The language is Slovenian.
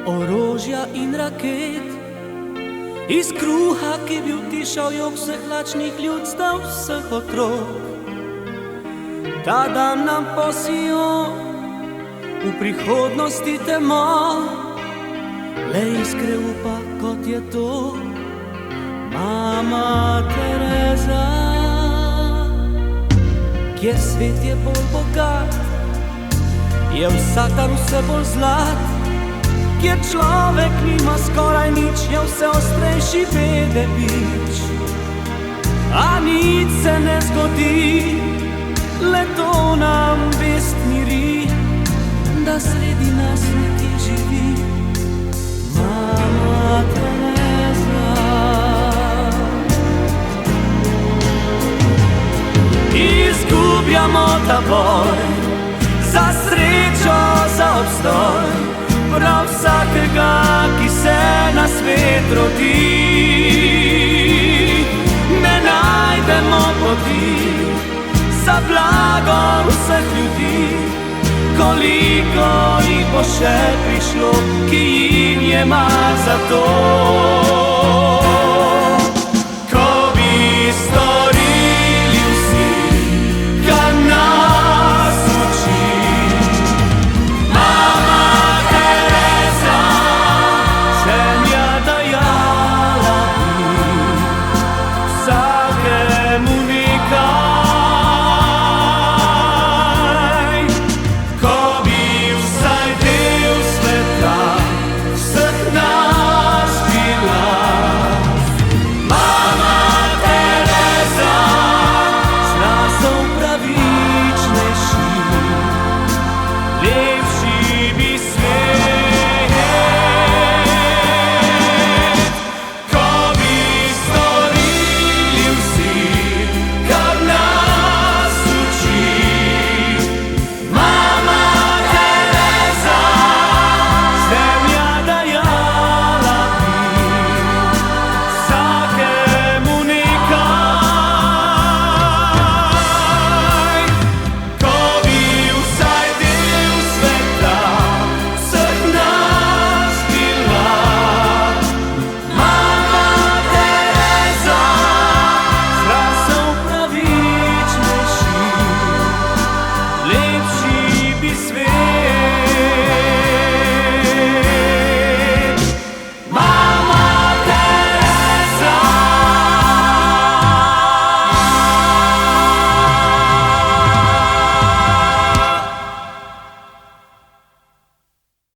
orožja in raket, iz kruha, ki bi utišal jok vseh lačnih ljudstev, vseh otrok. Ta dan nam posijo v prihodnosti temo, le iskre upa, kot je to Mama Tereza. Kjer svet je bolj bogat, je vsak dan vse bolj zlat. Kjer človek nima skoraj nič, je vse ostrejši bede bič. A nič se ne zgodi, le to nam vest miri, da sredi nas nekje živi Mama Tereza. Izgubljamo ta boj za srečo, za obstoj, prav vsakega, ki se na svet rodi. Ne najdemo poti za blago vseh ljudi, koliko jih bo še prišlo, ki jim je mar za to.